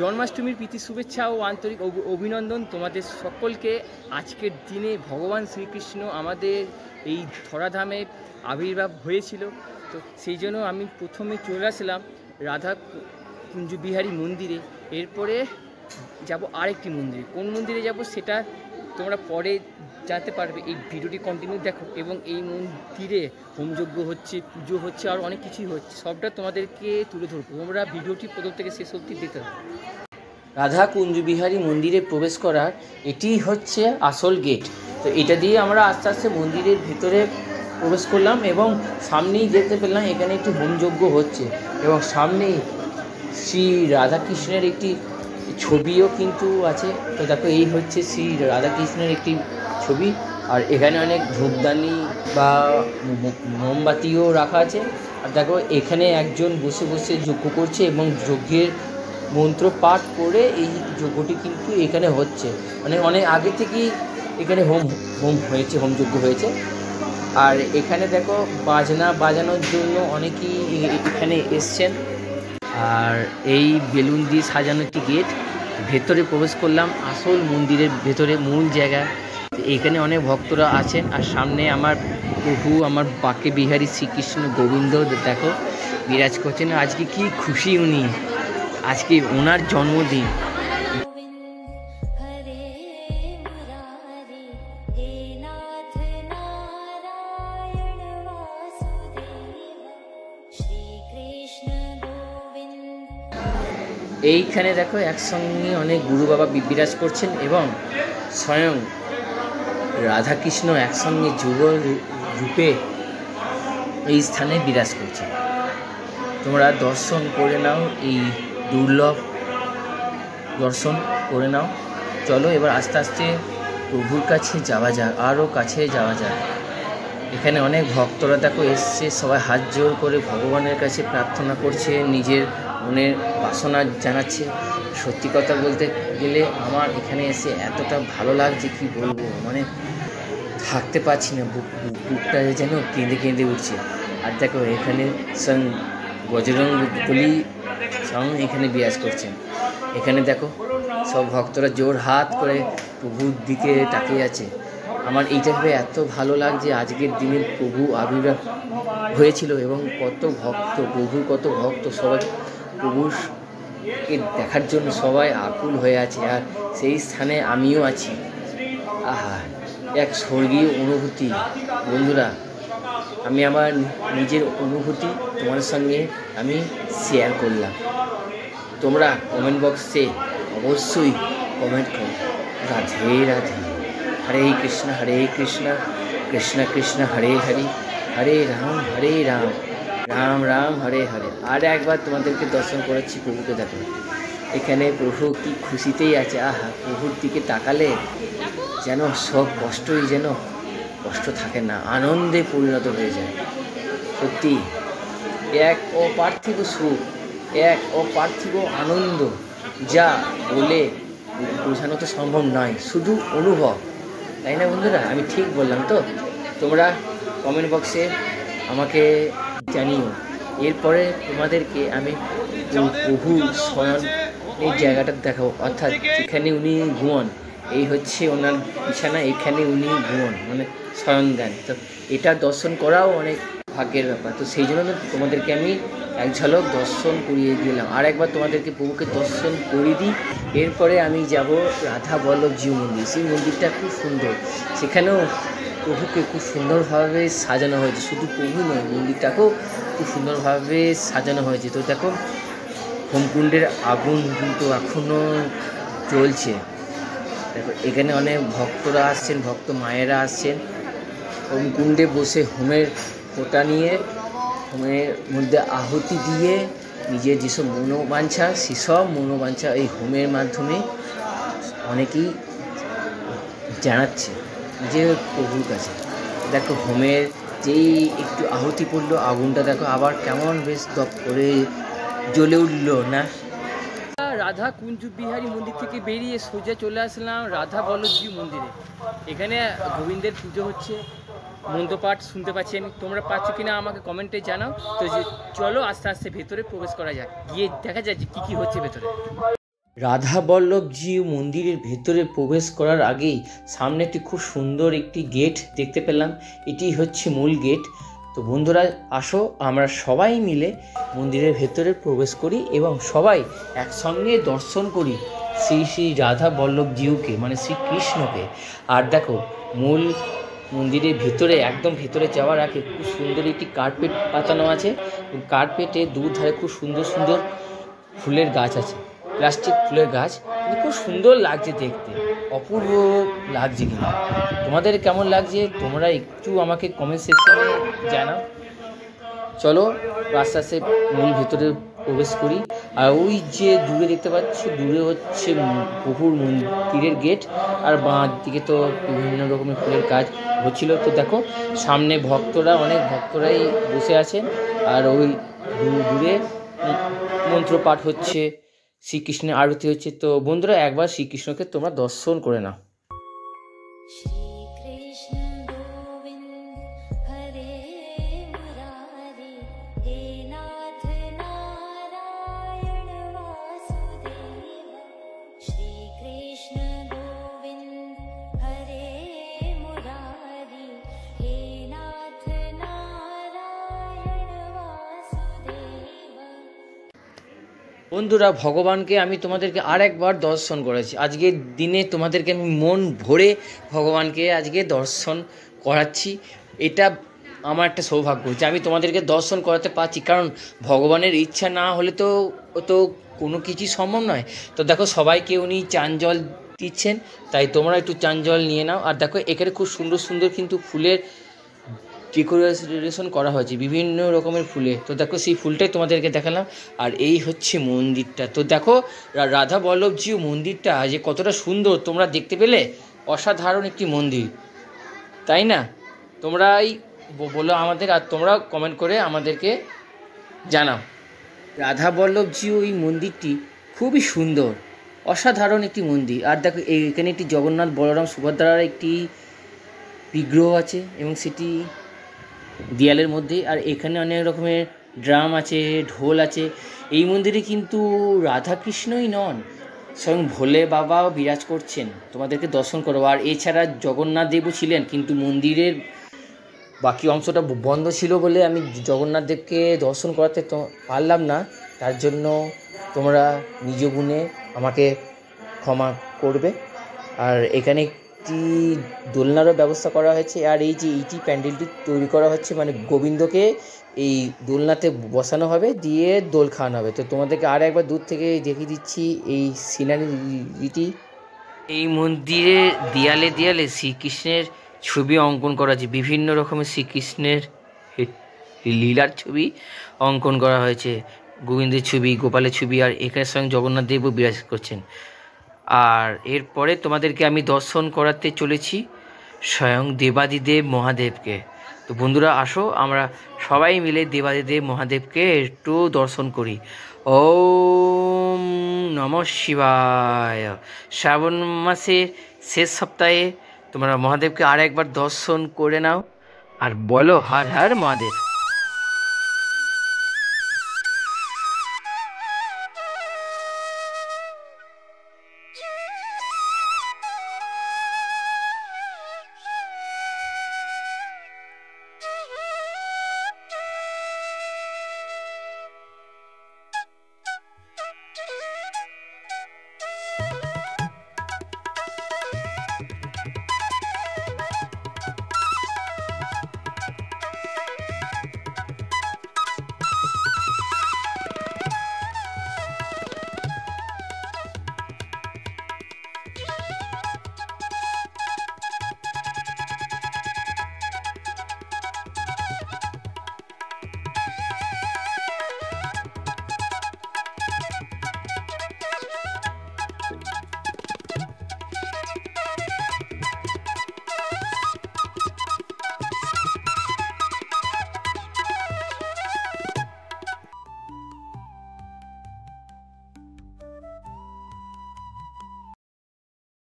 জন্মাষ্টমীর প্রীতি শুভেচ্ছা ও আন্তরিক অভিনন্দন তোমাদের সকলকে। আজকের দিনে ভগবান শ্রীকৃষ্ণ আমাদের এই ধরাধামে আবির্ভাব হয়েছিল, তো সেই জন্য আমি প্রথমে চলে আসলাম রাধা কুঞ্জ বিহারী মন্দিরে। এরপরে যাব আরেকটি মন্দিরে, কোন মন্দিরে যাব সেটা তোমরা পরে জানতে পারবে। এই ভিডিওটি কন্টিনিউ দেখো। এবং এই মন্দিরে হোমযজ্ঞ হচ্ছে, পুজো হচ্ছে, আর অনেক কিছুই হচ্ছে, সবটা তোমাদেরকে তুলে ধরবো। তোমরা ভিডিওটি প্রথম থেকে শেষ অবধি দেখতে হবে। রাধা কুঞ্জ বিহারী মন্দিরে প্রবেশ করার এটি হচ্ছে আসল গেট। তো এটা দিয়ে আমরা আস্তে আস্তে মন্দিরের ভিতরে প্রবেশ করলাম এবং সামনেই দেখতে পেলাম এখানে একটি হোমযজ্ঞ হচ্ছে এবং সামনেই শ্রী রাধাকৃষ্ণের একটি ছবিও কিন্তু আছে। তো দেখো, এই হচ্ছে শ্রী রাধাকৃষ্ণের একটি ছবি, আর এখানে অনেক ধূপদানি বা মোমবাতিও রাখা আছে। আর দেখো, এখানে একজন বসে বসে যজ্ঞ করছে এবং যজ্ঞের মন্ত্র পাঠ করে এই যজ্ঞটি কিন্তু এখানে হচ্ছে। মানে অনেক আগে থেকেই এখানে হোমযজ্ঞ হয়েছে। আর এখানে দেখো, বাজনা বাজানোর জন্য অনেকেই এখানে এসছেন। আর এই বেলুন দিয়ে সাজানো একটি গেট, ভেতরে প্রবেশ করলাম আসল মন্দিরের ভেতরে, মূল জায়গা। এখানে অনেক ভক্তরা আছেন। আর সামনে আমার প্রভু, আমার বাঁকে বিহারী শ্রীকৃষ্ণ গোবিন্দ দেখো বিরাজ করছেন। আজকে কি খুশি উনি, আজকে ওনার জন্মদিন। এইখানে দেখো একসঙ্গে অনেক গুরু বাবা বিরাজ করছেন এবং স্বয়ং রাধাকৃষ্ণ একসঙ্গে যুগল রূপে এই স্থানে বিরাজ করছে। তোমরা দর্শন করে নাও, এই দুর্লভ দর্শন করে নাও। চলো এবার আস্তে আস্তে প্রভুর কাছে যাওয়া যাক, আরও কাছে যাওয়া যাক। এখানে অনেক ভক্তরা দেখো এসছে, সবাই হাত জোর করে ভগবানের কাছে প্রার্থনা করছে, নিজের মনের বাসনা জানাচ্ছে। সত্যি কথা বলতে গেলে আমার এখানে এসে এতটা ভালো লাগছে কি বলবো, মানে থাকতে পারছি না, বুকটা যেন কেঁদে কেঁদে উঠছে। আর দেখো, এখানে স্বয়ং বজরং বলি স্বয়ং এখানে বিরাজ করছেন। এখানে দেখো সব ভক্তরা জোর হাত করে প্রভুর দিকে তাকিয়ে আছে। আমার এইটা ভেবে এত ভালো লাগছে, আজকের দিনে প্রভু আবির্ভাব হয়েছিল এবং কত ভক্ত, প্রভুর কত ভক্ত, সবাই প্রভুকে দেখার জন্য সবাই আকুল হয়ে আছে। আর সেই স্থানে আমিও আছি। আহা, এক স্বর্গীয় অনুভূতি। বন্ধুরা, আমি আমার নিজের অনুভূতি তোমার সঙ্গে আমি শেয়ার করলাম। তোমরা কমেন্ট বক্সে অবশ্যই কমেন্ট করো। রাধে রাধে, হরে কৃষ্ণ কৃষ্ণ কৃষ্ণ হরে হরে, হরে রাম রাম রাম হরে হরে। আর একবার তোমাদেরকে দর্শন করাচ্ছি প্রভুকে। দেখো এখানে প্রভু কি খুশিতেই আছে। আহা, প্রভুর দিকে তাকালে যেন সব কষ্টই যেন কষ্ট থাকে না, আনন্দে পরিণত হয়ে যায়। সত্যি এক অপার্থিব সুখ, এক অপার্থিব আনন্দ, যা বলে বোঝানো তো সম্ভব নয়, শুধু অনুভব। তাই না বন্ধুরা? আমি ঠিক বললাম তো? তোমরা কমেন্ট বক্সে আমাকে জানিও। এরপরে তোমাদেরকে আমি প্রভু শয়ন এই জায়গাটা দেখাবো, অর্থাৎ এখানে উনি ঘুমন, এই হচ্ছে ওনার বিছানা, এখানে উনি ঘুমন মানে শয়ন দেন। তো এটা দর্শন করাও অনেক ভাগ্যের ব্যাপার। তো সেই জন্য তোমাদেরকে আমি এক ঝলক দর্শন করিয়ে দিলাম। আর একবার তোমাদেরকে প্রভুকে দর্শন করিয়ে দিই। এরপরে আমি যাব রাধা বল্লভজিউ মন্দির। সেই মন্দিরটা খুব সুন্দর, সেখানেও প্রভুকে খুব সুন্দরভাবে সাজানো হয়েছে। শুধু প্রভু নয়, মন্দিরটাকেও খুব সুন্দরভাবে সাজানো হয়েছে। তো দেখো, হোমকুণ্ডের আগুন কিন্তু এখনও জ্বলছে। দেখো এখানে অনেক ভক্তরা আসছেন, ভক্ত মায়েরা আসছেন হোমকুণ্ডে বসে হোমের ফোঁটা নিয়ে, হোমের মধ্যে আহুতি দিয়ে নিজের যেসব মনোবাঞ্ছা, সেসব মনোবাঞ্ছা এই হোমের মাধ্যমে অনেকেই জানাচ্ছে নিজের প্রভুর কাছে। দেখো হোমের যেই একটু আহুতি পড়লো, আগুনটা দেখো আবার কেমন বেশ দপ করে জ্বলে উঠলো না। রাধা কুঞ্জ বিহারী মন্দির থেকে বেরিয়ে সোজা চলে আসলাম রাধা বল্লভজিউ মন্দিরে। এখানে গোবিন্দের পুজো হচ্ছে, মন্ত্রপাঠ শুনতে পাচ্ছি আমি। তোমরা পাচ্ছ কিনা আমাকে কমেন্টে জানাও। তো চলো আস্তে আস্তে ভেতরে প্রবেশ করা যাক, গিয়ে দেখা যায় যে কী কী হচ্ছে ভেতরে। রাধা বল্লভজি মন্দিরের ভেতরে প্রবেশ করার আগেই সামনে একটি খুব সুন্দর একটি গেট দেখতে পেলাম। এটি হচ্ছে মূল গেট। তো বন্ধুরা আসো আমরা সবাই মিলে মন্দিরের ভেতরে প্রবেশ করি এবং সবাই একসঙ্গে দর্শন করি শ্রী শ্রী রাধা বল্লভজিউকে, মানে শ্রীকৃষ্ণকে। আর দেখো মূল মন্দিরের ভেতরে, একদম ভেতরে যাওয়ার আগে খুব সুন্দর একটি কার্পেট পাতানো আছে। কার্পেটে দুধারে খুব সুন্দর সুন্দর ফুলের গাছ আছে, প্লাস্টিক ফুলের গাছ। খুব সুন্দর লাগছে দেখতে, অপূর্ব লাগছে কিনা। তোমাদের কেমন লাগছে তোমরা একটু আমাকে কমেন্ট সেকশনে জানাও। চলো আস্তে আস্তে মূল ভেতরে প্রবেশ করি। আর ওই যে দূরে দেখতে পাচ্ছ, দূরে হচ্ছে প্রভুর মন্দিরের গেট, আর বাঁ দিকে তো বিভিন্ন রকমের ফুলের কাজ হচ্ছিল। তো দেখো সামনে ভক্তরা, অনেক ভক্তরাই বসে আছেন, আর ওই দূরে মন্ত্রপাঠ হচ্ছে, শ্রীকৃষ্ণের আরতি হচ্ছে। তো বন্ধুরা একবার শ্রীকৃষ্ণকে তোমরা দর্শন করে নাও। বন্ধুরা ভগবানকে আমি তোমাদেরকে আর একবার দর্শন করেছি আজকের দিনে। তোমাদেরকে আমি মন ভরে ভগবানকে আজকে দর্শন করাচ্ছি। এটা আমার একটা সৌভাগ্য যে আমি তোমাদেরকে দর্শন করাতে পারছি, কারণ ভগবানের ইচ্ছা না হলে তো কোনো কিছুই সম্ভব নয়। তো দেখো সবাইকে উনি চান জল দিচ্ছেন, তাই তোমরা একটু চান জল নিয়ে নাও। আর দেখো এখানে খুব সুন্দর সুন্দর কিন্তু ফুলের ডেকোরেশন করা হয়েছে, বিভিন্ন রকমের ফুলে। তো দেখো সেই ফুলটাই তোমাদেরকে দেখালাম। আর এই হচ্ছে মন্দিরটা। তো দেখো রাধা বল্লভজিউ মন্দিরটা যে কতটা সুন্দর তোমরা দেখতে পেলে। অসাধারণ একটি মন্দির, তাই না? তোমরাই বলো আমাদের, আর তোমরা কমেন্ট করে আমাদেরকে জানাও। রাধা বল্লভজিউ এই মন্দিরটি খুবই সুন্দর, অসাধারণ একটি মন্দির। আর দেখো এখানে একটি জগন্নাথ বলরাম সুভদ্রার একটি বিগ্রহ আছে এবং সেটি দেয়ালের মধ্যে। আর এখানে অনেক রকমের ড্রাম আছে, ঢোল আছে। এই মন্দিরে কিন্তু রাধাকৃষ্ণই নন, স্বয়ং ভোলে বাবাও বিরাজ করছেন, তোমাদেরকে দর্শন করবো। আর এছাড়া জগন্নাথ দেবও ছিলেন, কিন্তু মন্দিরের বাকি অংশটা বন্ধ ছিল বলে আমি জগন্নাথ দেবকে দর্শন করাতে তো পারলাম না। তার জন্য তোমরা নিজ গুণে আমাকে ক্ষমা করবে। আর এখানে একটি দোলনারও ব্যবস্থা করা হয়েছে। আর এই যে এইটি প্যান্ডেলটি তৈরি করা হচ্ছে, মানে গোবিন্দকে এই দোলনাতে বসানো হবে, দিয়ে দোল খাওয়ানো হবে। তো তোমাদেরকে আর একবার দূর থেকে দেখিয়ে দিচ্ছি এই সিনারিটি। এই মন্দিরে দেয়ালে দেয়ালে শ্রীকৃষ্ণের ছবি অঙ্কন করা আছে, বিভিন্ন রকমের শ্রীকৃষ্ণের লীলার ছবি অঙ্কন করা হয়েছে, গোবিন্দের ছবি, গোপালের ছবি। আর এখানে স্বয়ং জগন্নাথ দেবও বিরাজ করছেন। আর এরপরে তোমাদেরকে আমি দর্শন করাতে চলেছি স্বয়ং দেবাদিদেব মহাদেবকে। তো বন্ধুরা আসো আমরা সবাই মিলে দেবাদিদেব মহাদেবকে একটু দর্শন করি। ওম নমঃ শিবায়। শ্রাবণ মাসের শেষ সপ্তাহে তোমরা মহাদেবকে আর একবার দর্শন করে নাও আর বলো হর হর মহাদেব।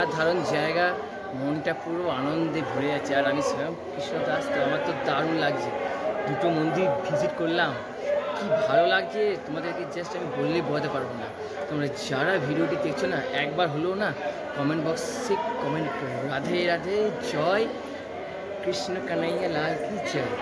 সাধারণ জায়গা, মনটা পুরো আনন্দে ভরে যাচ্ছে। আর আমি স্বয়ং কৃষ্ণ দাস, তো আমার তো দারুণ লাগছে। দুটো মন্দির ভিজিট করলাম, কি ভালো লাগছে তোমাদেরকে জাস্ট আমি বললেই বোঝাতে পারবো না। তোমরা যারা ভিডিওটি দেখছো না, একবার হলেও না কমেন্ট বক্সে কমেন্ট করো রাধে রাধে, জয় কৃষ্ণ কানাইয়া লাল কি জয়।